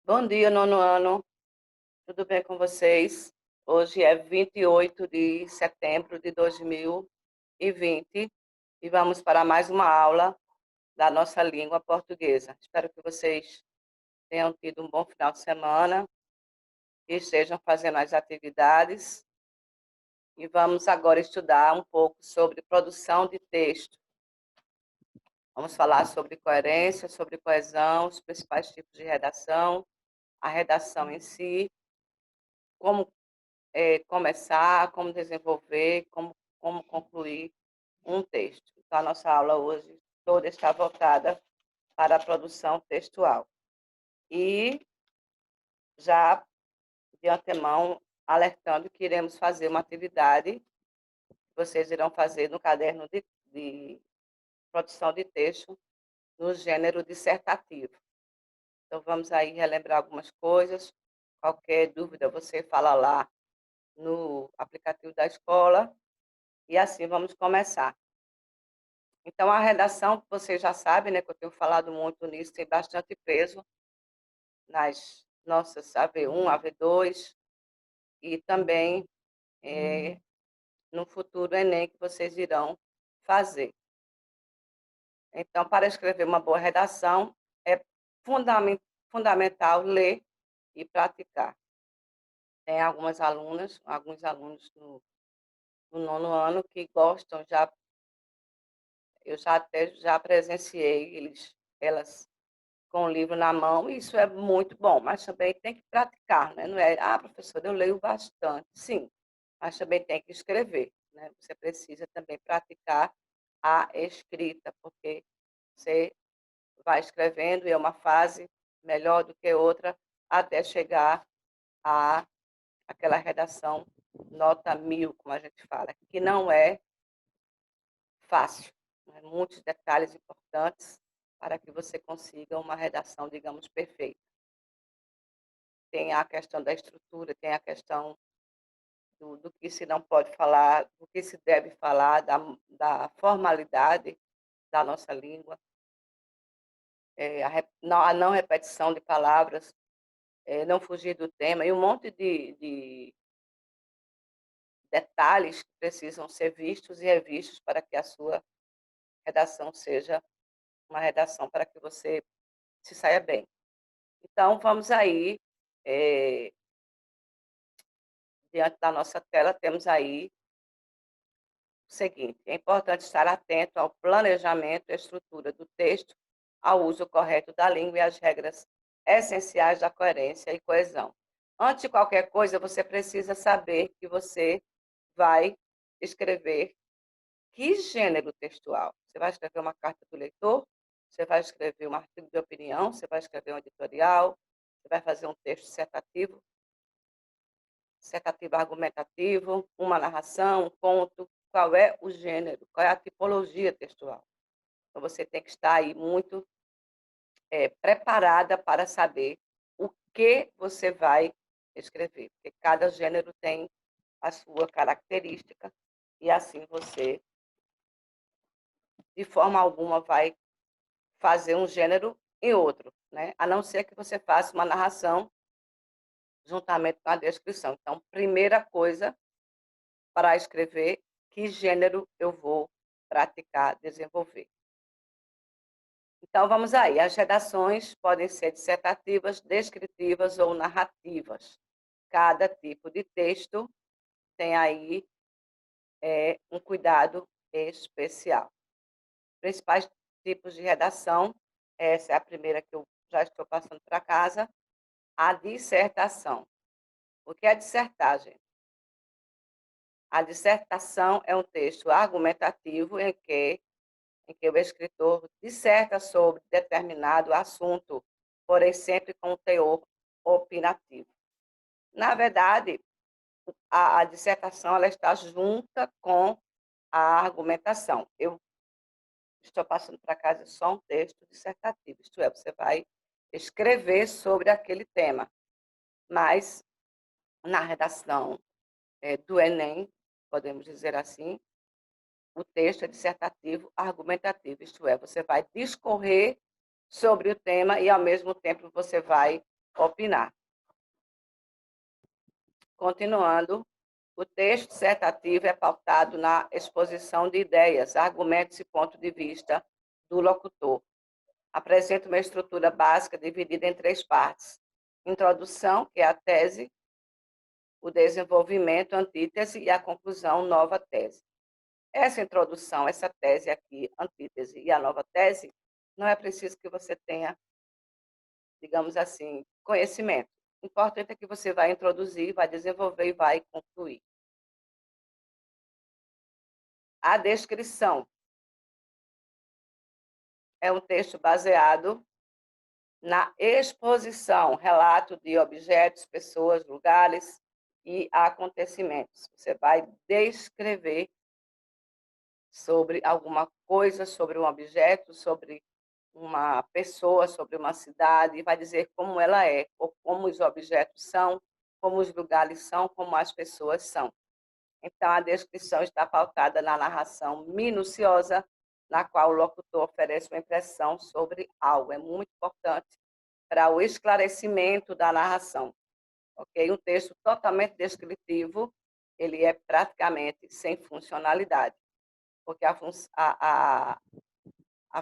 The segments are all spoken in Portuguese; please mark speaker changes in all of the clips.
Speaker 1: Bom dia, nono ano. Tudo bem com vocês? Hoje é 28 de setembro de 2020 e vamos para mais uma aula da nossa língua portuguesa. Espero que vocês tenham tido um bom final de semana e estejam fazendo as atividades. E vamos agora estudar um pouco sobre produção de texto. Vamos falar sobre coerência, sobre coesão, os principais tipos de redação, a redação em si, como começar, como desenvolver, como concluir um texto. Então, a nossa aula hoje toda está voltada para a produção textual. E já de antemão, alertando que iremos fazer uma atividade que vocês irão fazer no caderno de produção de texto no gênero dissertativo. Então, vamos aí relembrar algumas coisas. Qualquer dúvida, você fala lá no aplicativo da escola. E assim vamos começar. Então, a redação, você já sabe, né, que eu tenho falado muito nisso, tem bastante peso nas nossas AV1, AV2 e também no futuro Enem que vocês irão fazer. Então, para escrever uma boa redação, é fundamental ler e praticar. Tem alguns alunos no nono ano que gostam, eu já presenciei elas com o livro na mão, e isso é muito bom, mas também tem que praticar, né? Não é, professor, eu leio bastante. Sim, mas também tem que escrever, né? Você precisa também praticar a escrita, porque você vai escrevendo e é uma fase melhor do que outra até chegar a aquela redação nota 1000, como a gente fala, que não é fácil, né? Muitos detalhes importantes para que você consiga uma redação, digamos, perfeita. Tem a questão da estrutura, tem a questão do que se não pode falar, do que se deve falar, da formalidade da nossa língua, a não repetição de palavras, não fugir do tema, e um monte de detalhes que precisam ser vistos e revistos para que a sua redação seja uma redação para que você se saia bem. Então, vamos aí, diante da nossa tela, temos aí o seguinte: é importante estar atento ao planejamento e à estrutura do texto, ao uso correto da língua e às regras essenciais da coerência e coesão. Antes de qualquer coisa, você precisa saber que você vai escrever que gênero textual. Você vai escrever uma carta do leitor, você vai escrever um artigo de opinião, você vai escrever um editorial, você vai fazer um texto dissertativo argumentativo, uma narração, um conto. Qual é o gênero? Qual é a tipologia textual? Então, você tem que estar aí muito preparada para saber o que você vai escrever, porque cada gênero tem a sua característica e assim você, de forma alguma, vai fazer um gênero em outro, né? A não ser que você faça uma narração juntamente com a descrição. Então, primeira coisa para escrever, que gênero eu vou praticar, desenvolver. Então, vamos aí. As redações podem ser dissertativas, descritivas ou narrativas. Cada tipo de texto tem aí um cuidado especial. Principais tipos de redação, essa é a primeira que eu já estou passando para casa, a dissertação. O que é dissertar, gente? A dissertação é um texto argumentativo em que o escritor disserta sobre determinado assunto, porém sempre com um teor opinativo. Na verdade, a dissertação ela está junta com a argumentação. Eu estou passando para casa só um texto dissertativo, isto é, você vai escrever sobre aquele tema, mas na redação do Enem, podemos dizer assim, o texto é dissertativo argumentativo, isto é, você vai discorrer sobre o tema e, ao mesmo tempo, você vai opinar. Continuando, o texto dissertativo é pautado na exposição de ideias, argumentos e pontos de vista do locutor. Apresenta uma estrutura básica dividida em 3 partes: introdução, que é a tese, o desenvolvimento, antítese, e a conclusão, nova tese. Essa introdução, essa tese aqui, antítese e a nova tese, não é preciso que você tenha, digamos assim, conhecimento. O importante é que você vai introduzir, vai desenvolver e vai concluir. A descrição é um texto baseado na exposição, relato de objetos, pessoas, lugares e acontecimentos. Você vai descrever sobre alguma coisa, sobre um objeto, sobre uma pessoa, sobre uma cidade, e vai dizer como ela é, ou como os objetos são, como os lugares são, como as pessoas são. Então, a descrição está pautada na narração minuciosa, na qual o locutor oferece uma impressão sobre algo. É muito importante para o esclarecimento da narração. Ok? Um texto totalmente descritivo, ele é praticamente sem funcionalidade, porque a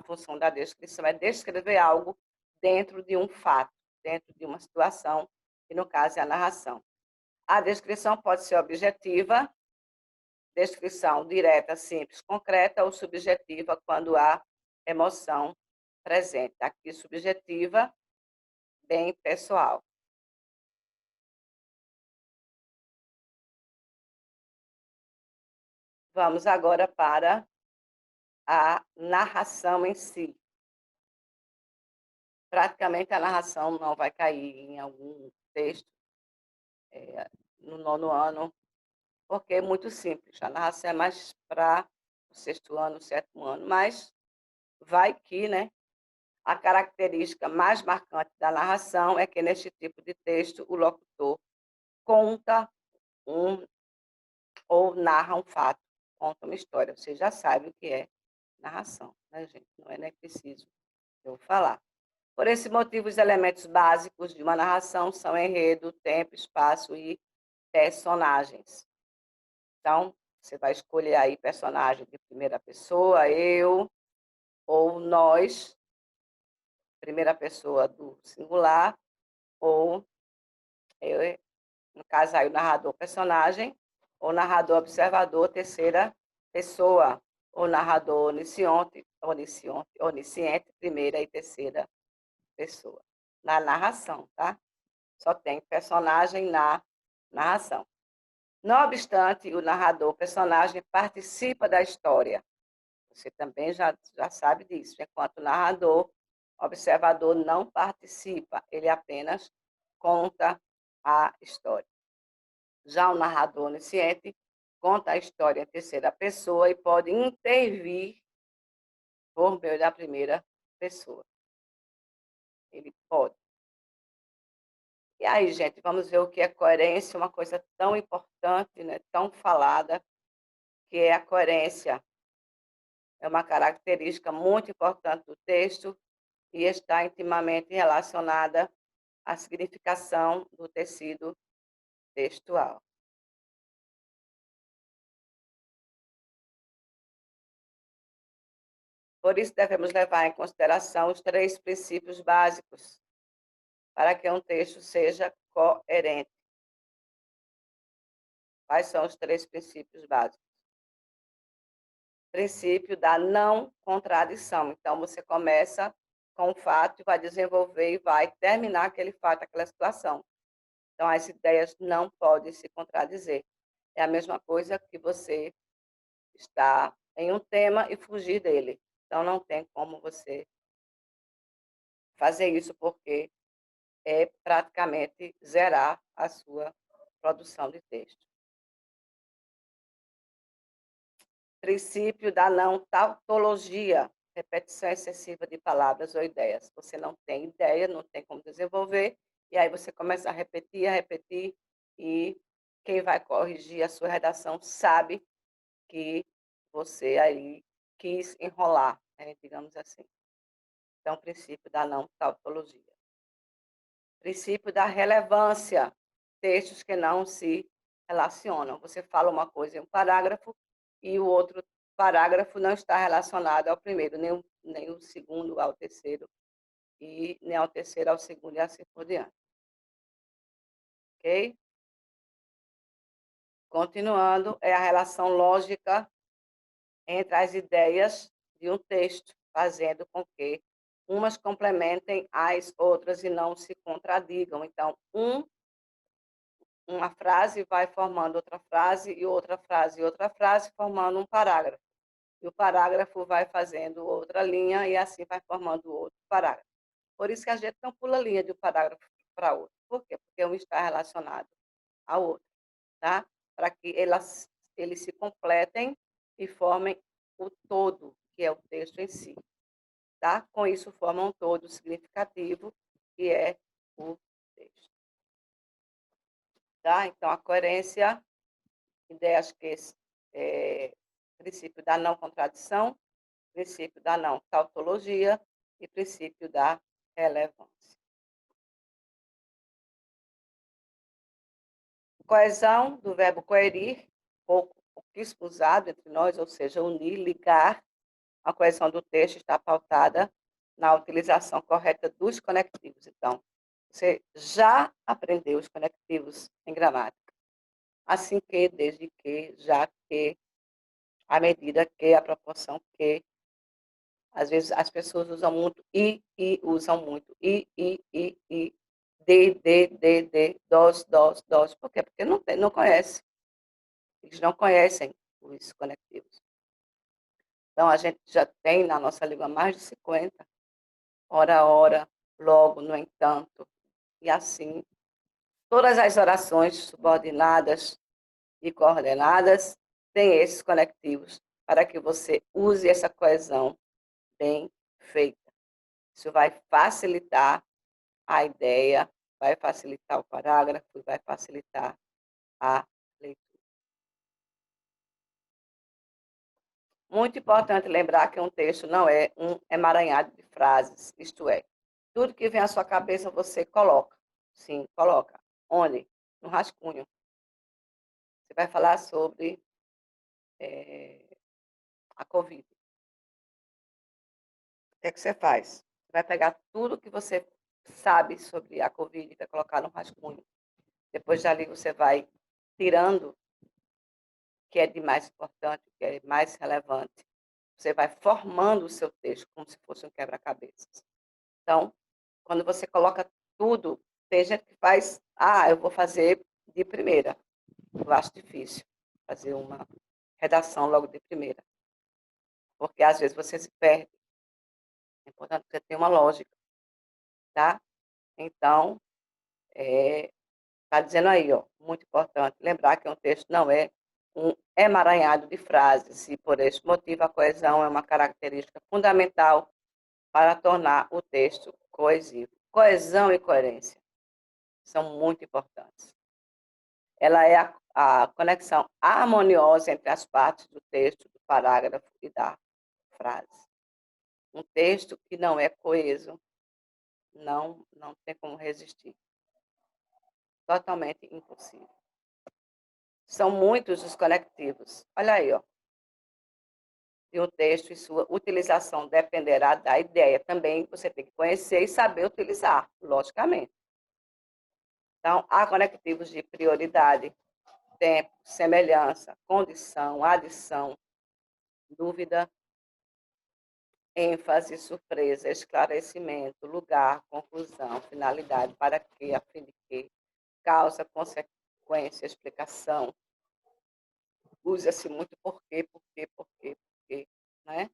Speaker 1: função da descrição é descrever algo dentro de um fato, dentro de uma situação, que no caso é a narração. A descrição pode ser objetiva, descrição direta, simples, concreta, ou subjetiva, quando há emoção presente. Aqui, subjetiva, bem pessoal. Vamos agora para a narração em si. Praticamente a narração não vai cair em algum texto no 9º ano, porque é muito simples. A narração é mais para o 6º ano, o 7º ano, mas vai que, né? A característica mais marcante da narração é que, neste tipo de texto, o locutor conta ou narra um fato, conta uma história. Você já sabe o que é narração, né, gente? Não é nem preciso eu falar. Por esse motivo, os elementos básicos de uma narração são enredo, tempo, espaço e personagens. Então, você vai escolher aí personagem de primeira pessoa, eu ou nós, primeira pessoa do singular, ou eu, no caso aí o narrador personagem, ou narrador observador, terceira pessoa, ou narrador onisciente, primeira e terceira pessoa. Na narração, tá? Só tem personagem na narração. Não obstante, o narrador personagem participa da história. Você também já sabe disso. Enquanto o narrador, observador não participa, ele apenas conta a história. Já o narrador onisciente conta a história em terceira pessoa e pode intervir por meio da primeira pessoa. Ele pode. E aí, gente, vamos ver o que é coerência, uma coisa tão importante, né, tão falada, que é a coerência. É uma característica muito importante do texto e está intimamente relacionada à significação do tecido textual. Por isso, devemos levar em consideração os 3 princípios básicos para que um texto seja coerente. Quais são os 3 princípios básicos? Princípio da não contradição. Então, você começa com um fato e vai desenvolver e vai terminar aquele fato, aquela situação. Então, as ideias não podem se contradizer. É a mesma coisa que você está em um tema e fugir dele. Então, não tem como você fazer isso, porque é praticamente zerar a sua produção de texto. Princípio da não tautologia, repetição excessiva de palavras ou ideias. Você não tem ideia, não tem como desenvolver, e aí você começa a repetir, e quem vai corrigir a sua redação sabe que você aí quis enrolar, né, digamos assim. Então, princípio da não tautologia. Princípio da relevância. Textos que não se relacionam. Você fala uma coisa em um parágrafo e o outro parágrafo não está relacionado ao primeiro, nem o segundo ao terceiro, e nem ao terceiro ao segundo e assim por diante. Ok? Continuando, é a relação lógica entre as ideias de um texto, fazendo com que umas complementem as outras e não se contradigam. Então, uma frase vai formando outra frase e outra frase e outra frase, formando um parágrafo. E o parágrafo vai fazendo outra linha e assim vai formando outro parágrafo. Por isso que a gente não pula linha de um parágrafo para outro. Por quê? Porque um está relacionado ao outro, tá? Para que eles se completem e formem o todo, que é o texto em si, tá? Com isso formam um todo significativo, que é o texto. Tá? Então, a coerência, ideias que princípio da não contradição, princípio da não tautologia e princípio da relevância. Coesão, do verbo coerir, pouquíssimo usado entre nós, ou seja, unir, ligar. A coesão do texto está pautada na utilização correta dos conectivos. Então, você já aprendeu os conectivos em gramática. Assim que, desde que, já que, à medida que, a proporção que. Às vezes as pessoas usam muito e usam muito e, de, dos. Por quê? Porque não conhece. Eles não conhecem os conectivos. Então, a gente já tem na nossa língua mais de 50, ora, logo, no entanto, e assim. Todas as orações subordinadas e coordenadas têm esses conectivos para que você use essa coesão bem feita. Isso vai facilitar a ideia, vai facilitar o parágrafo e vai facilitar a leitura. Muito importante lembrar que um texto não é um emaranhado de frases, isto é, tudo que vem à sua cabeça você coloca. Sim, coloca. Onde? No rascunho. Você vai falar sobre a Covid. O que é que você faz? Você vai pegar tudo que você sabe sobre a Covid e vai colocar no rascunho. Depois dali você vai tirando o que é de mais importante, o que é mais relevante. Você vai formando o seu texto como se fosse um quebra-cabeças. Então, quando você coloca tudo, tem gente que faz, eu vou fazer de primeira. Eu acho difícil fazer uma redação logo de primeira, porque às vezes você se perde. É importante que você tenha uma lógica, tá? Então, está dizendo aí, ó, muito importante, lembrar que um texto não é um emaranhado de frases, e por esse motivo a coesão é uma característica fundamental para tornar o texto coesivo. Coesão e coerência são muito importantes. Ela é a conexão harmoniosa entre as partes do texto, do parágrafo e da frase. Um texto que não é coeso não tem como resistir. Totalmente impossível. São muitos os conectivos. Olha aí, ó. E o texto e sua utilização dependerá da ideia. Também você tem que conhecer e saber utilizar, logicamente. Então, há conectivos de prioridade, tempo, semelhança, condição, adição, dúvida, ênfase, surpresa, esclarecimento, lugar, conclusão, finalidade, para que, a fim de que, causa, consequência, explicação. Usa-se muito porque, né?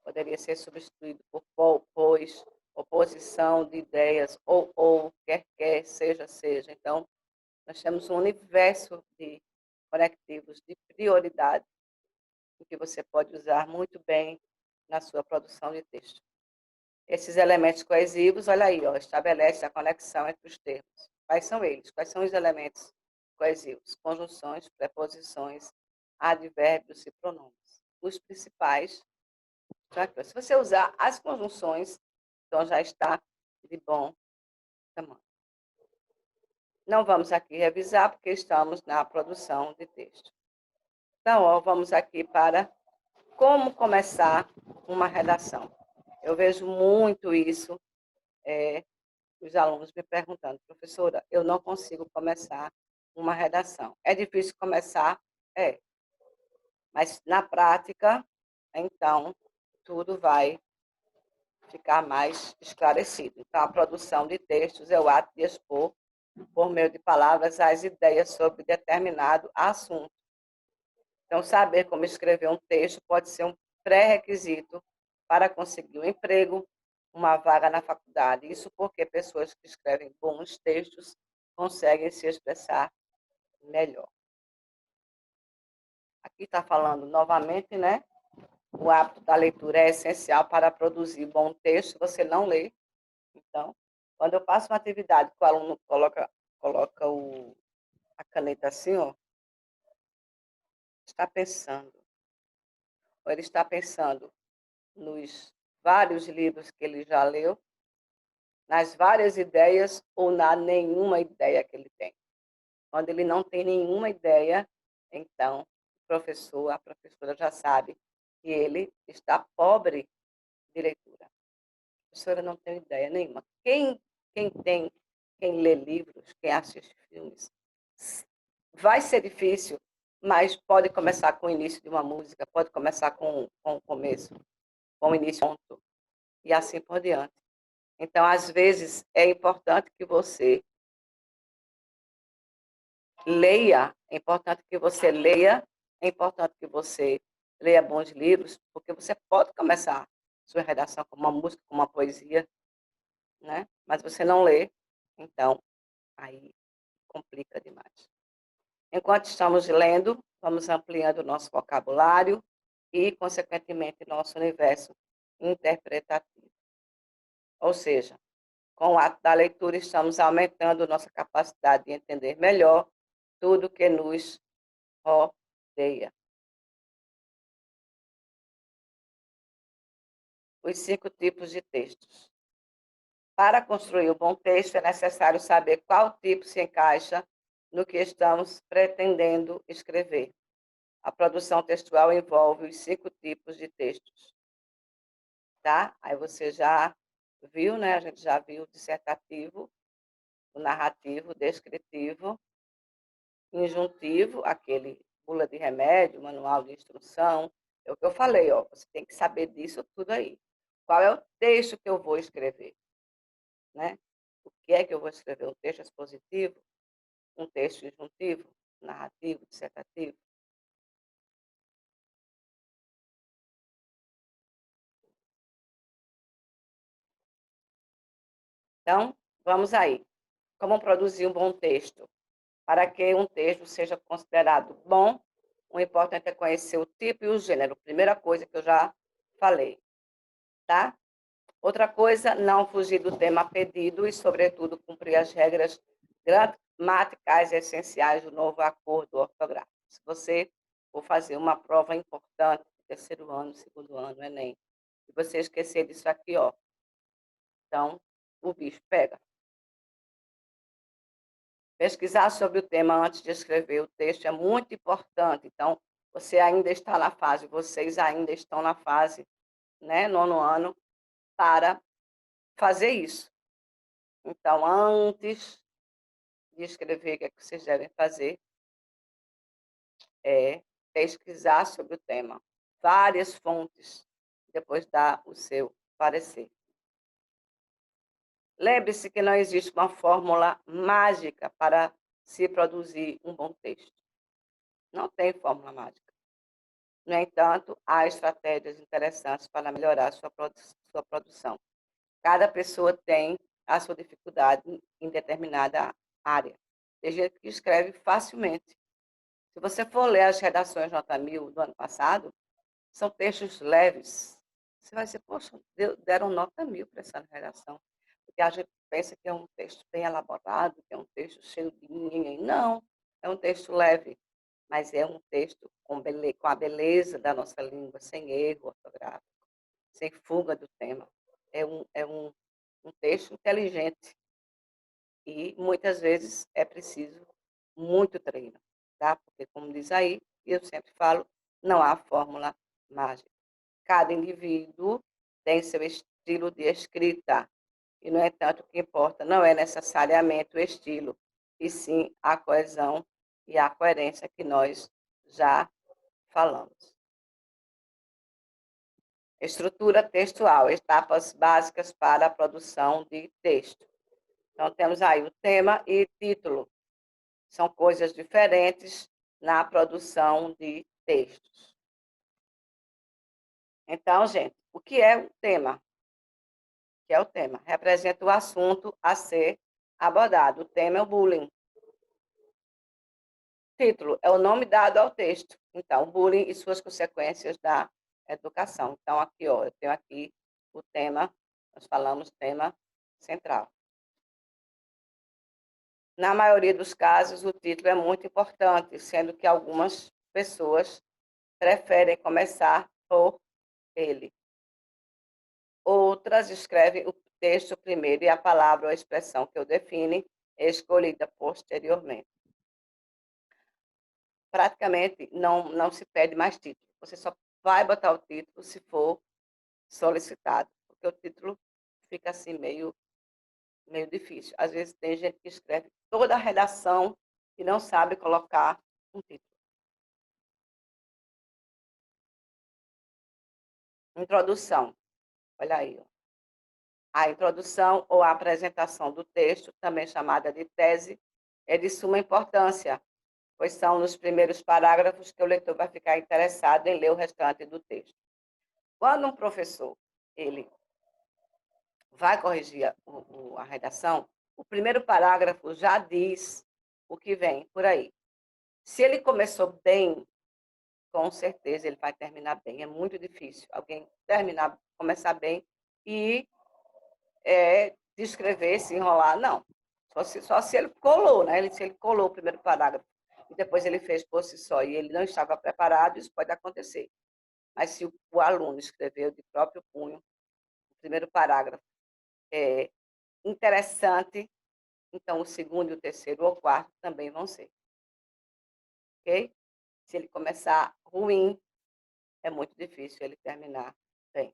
Speaker 1: Poderia ser substituído por pois, oposição de ideias, ou, quer, seja. Então, nós temos um universo de conectivos de prioridade que você pode usar muito bem na sua produção de texto. Esses elementos coesivos, olha aí, ó, estabelece a conexão entre os termos. Quais são eles? Quais são os elementos coesivos? Conjunções, preposições, advérbios e pronomes. Os principais. Se você usar as conjunções, então já está de bom tamanho. Não vamos aqui revisar, porque estamos na produção de texto. Então, ó, vamos aqui para como começar uma redação. Eu vejo muito isso, os alunos me perguntando, professora, eu não consigo começar uma redação. É difícil começar? É. Mas na prática, então, tudo vai ficar mais esclarecido. Então, a produção de textos é o ato de expor, por meio de palavras, as ideias sobre determinado assunto. Então, saber como escrever um texto pode ser um pré-requisito para conseguir um emprego, uma vaga na faculdade. Isso porque pessoas que escrevem bons textos conseguem se expressar melhor. Aqui está falando novamente, né? O hábito da leitura é essencial para produzir bom texto. Você não lê. Então, quando eu passo uma atividade que o aluno coloca a caneta assim, ó, está pensando. Ou ele está pensando nos vários livros que ele já leu, nas várias ideias ou na nenhuma ideia que ele tem. Quando ele não tem nenhuma ideia, então o professor, a professora já sabe que ele está pobre de leitura. A professora não tem ideia nenhuma. Quem lê livros, quem assiste filmes, vai ser difícil, mas pode começar com o início de uma música, pode começar com o começo, com o início ponto, e assim por diante. Então, às vezes, é importante que você leia, é importante que você leia, é importante que você leia bons livros, porque você pode começar sua redação com uma música, com uma poesia, né? Mas você não lê, então aí complica demais. Enquanto estamos lendo, vamos ampliando o nosso vocabulário e, consequentemente, nosso universo interpretativo. Ou seja, com o ato da leitura, estamos aumentando nossa capacidade de entender melhor tudo que nos rodeia. Os 5 tipos de textos. Para construir um bom texto, é necessário saber qual tipo se encaixa no que estamos pretendendo escrever. A produção textual envolve os 5 tipos de textos. Tá? Aí você já viu, né? A gente já viu o dissertativo, o narrativo, o descritivo, injuntivo, aquele bula de remédio, manual de instrução. É o que eu falei, ó, você tem que saber disso tudo aí. Qual é o texto que eu vou escrever? Né? O que é que eu vou escrever? Um texto expositivo? Um texto injuntivo? Narrativo? Dissertativo? Então, vamos aí. Como produzir um bom texto? Para que um texto seja considerado bom, o importante é conhecer o tipo e o gênero. Primeira coisa que eu já falei, tá? Outra coisa, não fugir do tema pedido e, sobretudo, cumprir as regras gramaticais essenciais do novo acordo ortográfico. Se você for fazer uma prova importante, terceiro ano, segundo ano, Enem, e você esquecer disso aqui, ó, então o bicho pega. Pesquisar sobre o tema antes de escrever o texto é muito importante. Então, você ainda está na fase, vocês ainda estão na fase, né, nono ano, para fazer isso. Então, antes de escrever, o que é que vocês devem fazer? É pesquisar sobre o tema. Várias fontes, depois dar o seu parecer. Lembre-se que não existe uma fórmula mágica para se produzir um bom texto. Não tem fórmula mágica. No entanto, há estratégias interessantes para melhorar sua produção. Cada pessoa tem a sua dificuldade em determinada área. Tem gente que escreve facilmente. Se você for ler as redações nota 1000 do ano passado, são textos leves. Você vai dizer, poxa, deram nota 1000 para essa redação. Porque a gente pensa que é um texto bem elaborado, que é um texto cheio de ninguém. Não, é um texto leve, mas é um texto com a beleza da nossa língua, sem erro ortográfico, sem fuga do tema. É um texto inteligente. E muitas vezes é preciso muito treino, tá? Porque, como diz aí, e eu sempre falo, não há fórmula mágica. Cada indivíduo tem seu estilo de escrita. E, no entanto, o que importa não é necessariamente o estilo, e sim a coesão e a coerência que nós já falamos. Estrutura textual, etapas básicas para a produção de texto. Então, temos aí o tema e título. São coisas diferentes na produção de textos. Então, gente, o que é o tema? O que é o tema? Representa o assunto a ser abordado. O tema é o bullying. Título é o nome dado ao texto. Então, bullying e suas consequências da educação. Então, aqui, ó, eu tenho aqui o tema, nós falamos tema central. Na maioria dos casos, o título é muito importante, sendo que algumas pessoas preferem começar por ele. Outras escrevem o texto primeiro e a palavra ou a expressão que o define é escolhida posteriormente. Praticamente não se pede mais título. Você só vai botar o título se for solicitado, porque o título fica assim meio difícil. Às vezes tem gente que escreve toda a redação e não sabe colocar um título. Introdução. Olha aí. Ó. A introdução ou a apresentação do texto, também chamada de tese, é de suma importância, pois são nos primeiros parágrafos que o leitor vai ficar interessado em ler o restante do texto. Quando um professor ele vai corrigir a redação, o primeiro parágrafo já diz o que vem por aí. Se ele começou bem, com certeza ele vai terminar bem. É muito difícil alguém começar bem e descrever, se enrolar. Não. Só se ele colou, né? Se ele colou o primeiro parágrafo e depois ele fez por si só e ele não estava preparado, isso pode acontecer. Mas se o aluno escreveu de próprio punho, o primeiro parágrafo é interessante, então o segundo, o terceiro ou o quarto também vão ser. Ok? Se ele começar ruim, é muito difícil ele terminar bem.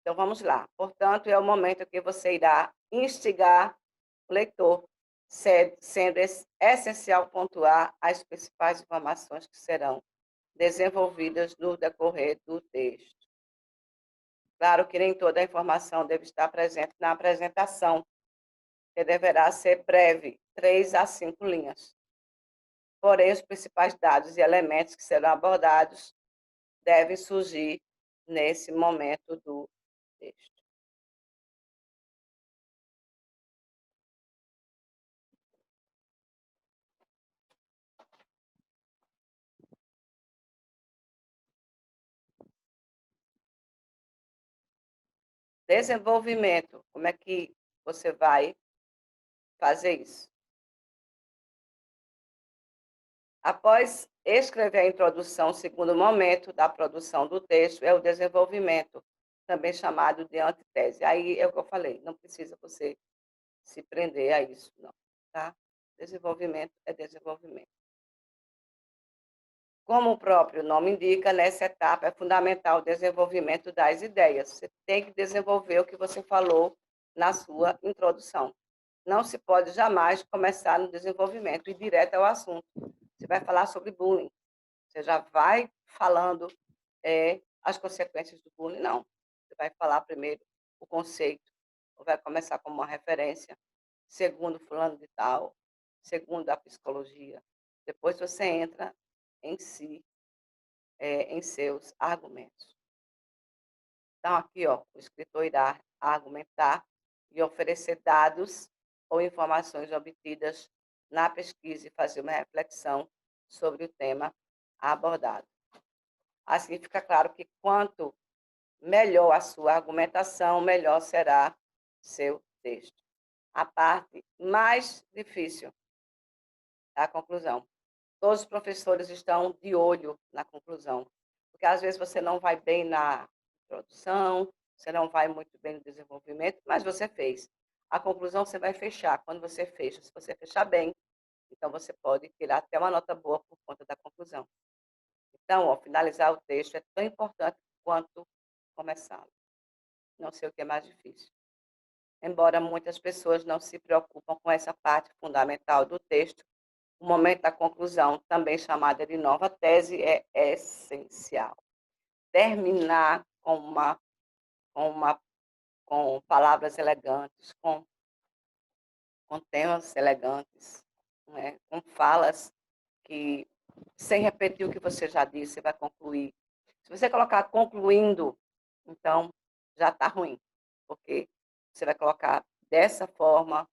Speaker 1: Então vamos lá. Portanto, é o momento que você irá instigar o leitor, sendo essencial pontuar as principais informações que serão desenvolvidas no decorrer do texto. Claro que nem toda a informação deve estar presente na apresentação, que deverá ser breve, 3 a 5 linhas. Porém, os principais dados e elementos que serão abordados devem surgir nesse momento do texto. Desenvolvimento, como é que você vai fazer isso? Após escrever a introdução, o segundo momento da produção do texto é o desenvolvimento, também chamado de antitese. Aí é o que eu falei, não precisa você se prender a isso, não, tá? Desenvolvimento é desenvolvimento. Como o próprio nome indica, nessa etapa é fundamental o desenvolvimento das ideias. Você tem que desenvolver o que você falou na sua introdução. Não se pode jamais começar no desenvolvimento e ir direto ao assunto. Você vai falar sobre bullying. Você já vai falando as consequências do bullying? Não. Você vai falar primeiro o conceito, ou vai começar como uma referência, segundo fulano de tal, segundo a psicologia. Depois você entra em si, em seus argumentos. Então, aqui, ó, o escritor irá argumentar e oferecer dados ou informações obtidas na pesquisa e fazer uma reflexão sobre o tema abordado. Assim, fica claro que quanto melhor a sua argumentação, melhor será seu texto. A parte mais difícil é a conclusão. Todos os professores estão de olho na conclusão, porque às vezes você não vai bem na introdução, você não vai muito bem no desenvolvimento, mas você fez. A conclusão você vai fechar. Quando você fecha, se você fechar bem, então você pode tirar até uma nota boa por conta da conclusão. Então, ó, finalizar o texto é tão importante quanto começá-lo. Não sei o que é mais difícil. Embora muitas pessoas não se preocupam com essa parte fundamental do texto, o momento da conclusão, também chamada de nova tese, é essencial. Terminar com palavras elegantes, com temas elegantes, né? Com falas que, sem repetir o que você já disse, você vai concluir. Se você colocar concluindo, então já está ruim, porque você vai colocar dessa forma,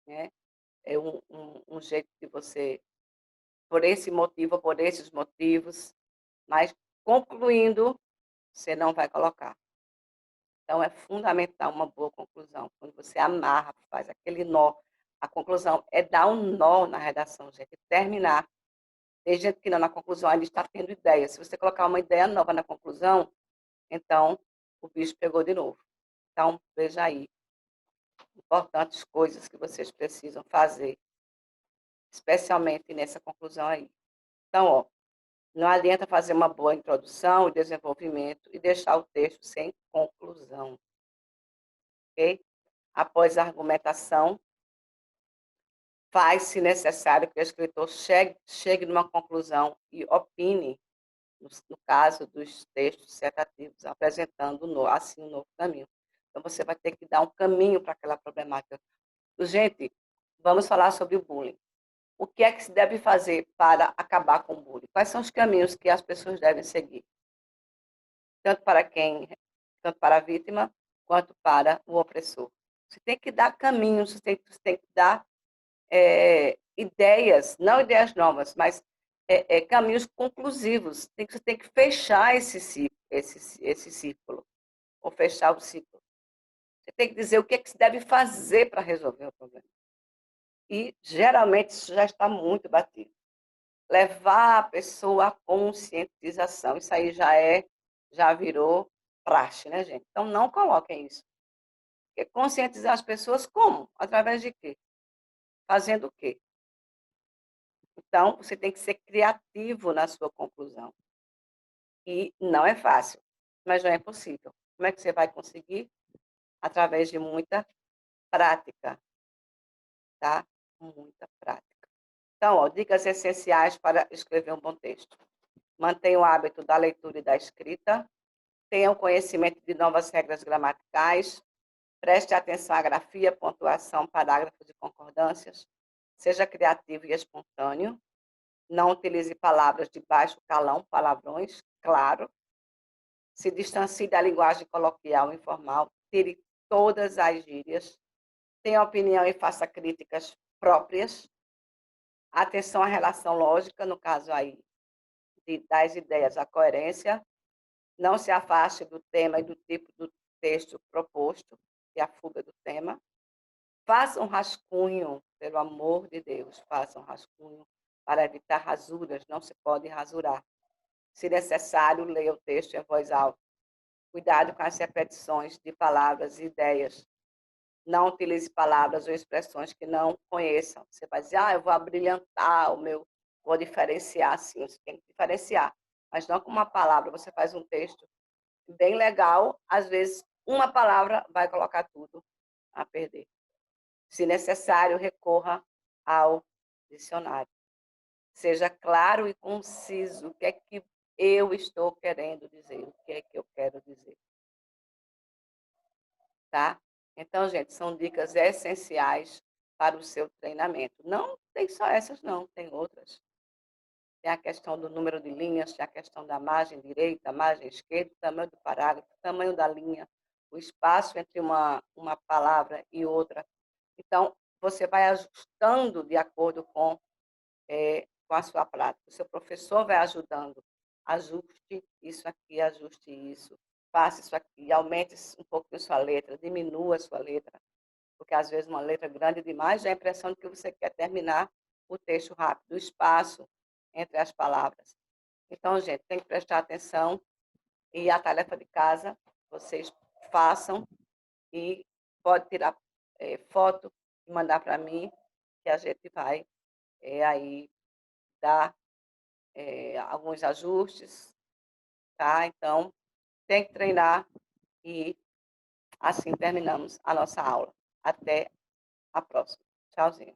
Speaker 1: né? É um jeito que você, por esse motivo, por esses motivos, mas concluindo, você não vai colocar. Então, é fundamental uma boa conclusão. Quando você amarra, faz aquele nó. A conclusão é dar um nó na redação, gente, terminar. Tem gente que não, na conclusão ainda está tendo ideia. Se você colocar uma ideia nova na conclusão, então o bicho pegou de novo. Então, veja aí, importantes coisas que vocês precisam fazer, especialmente nessa conclusão aí. Então, ó, não adianta fazer uma boa introdução e desenvolvimento e deixar o texto sem conclusão, ok? Após a argumentação, faz-se necessário que o escritor chegue numa conclusão e opine, no caso dos textos dissertativos, apresentando assim um novo caminho. Então, você vai ter que dar um caminho para aquela problemática. Gente, vamos falar sobre o bullying. O que é que se deve fazer para acabar com o bullying? Quais são os caminhos que as pessoas devem seguir? Tanto para a vítima, quanto para o opressor. Você tem que dar caminhos, você tem que dar ideias, não ideias novas, mas caminhos conclusivos. Você tem que fechar esse círculo, ou fechar o ciclo. Você tem que dizer o que é que se deve fazer para resolver o problema. E, geralmente, isso já está muito batido. Levar a pessoa à conscientização, isso aí já virou praxe, né, gente? Então, não coloquem isso. Porque conscientizar as pessoas como? Através de quê? Fazendo o quê? Então, você tem que ser criativo na sua conclusão. E não é fácil, mas não é impossível. Como é que você vai conseguir? Através de muita prática, tá? Muita prática. Então, ó, dicas essenciais para escrever um bom texto. Mantenha o hábito da leitura e da escrita. Tenha o conhecimento de novas regras gramaticais. Preste atenção à grafia, pontuação, parágrafos e concordâncias. Seja criativo e espontâneo. Não utilize palavras de baixo calão, palavrões, claro. Se distancie da linguagem coloquial e informal. Tire todas as gírias. Tenha opinião e faça críticas próprias. Atenção à relação lógica, no caso aí, das ideias, a coerência. Não se afaste do tema e do tipo do texto proposto, e a fuga do tema. Faça um rascunho, pelo amor de Deus, faça um rascunho para evitar rasuras, não se pode rasurar. Se necessário, leia o texto em voz alta. Cuidado com as repetições de palavras e ideias. Não utilize palavras ou expressões que não conheçam. Você vai dizer, eu vou abrilhantar o meu, vou diferenciar, sim, você tem que diferenciar. Mas não com uma palavra, você faz um texto bem legal, às vezes uma palavra vai colocar tudo a perder. Se necessário, recorra ao dicionário. Seja claro e conciso. O que é que eu estou querendo dizer? O que é que eu quero dizer? Tá? Então, gente, são dicas essenciais para o seu treinamento. Não tem só essas, não, tem outras. Tem a questão do número de linhas, tem a questão da margem direita, margem esquerda, tamanho do parágrafo, tamanho da linha, o espaço entre uma palavra e outra. Então, você vai ajustando de acordo com a sua prática. O seu professor vai ajudando. Ajuste isso aqui, ajuste isso. Faça isso aqui, aumente um pouquinho sua letra, diminua a sua letra. Porque, às vezes, uma letra grande demais dá a impressão de que você quer terminar o texto rápido, o espaço entre as palavras. Então, gente, tem que prestar atenção e a tarefa de casa vocês façam e pode tirar foto e mandar para mim, que a gente vai aí dar alguns ajustes, tá? Então, tem que treinar e assim terminamos a nossa aula. Até a próxima. Tchauzinho.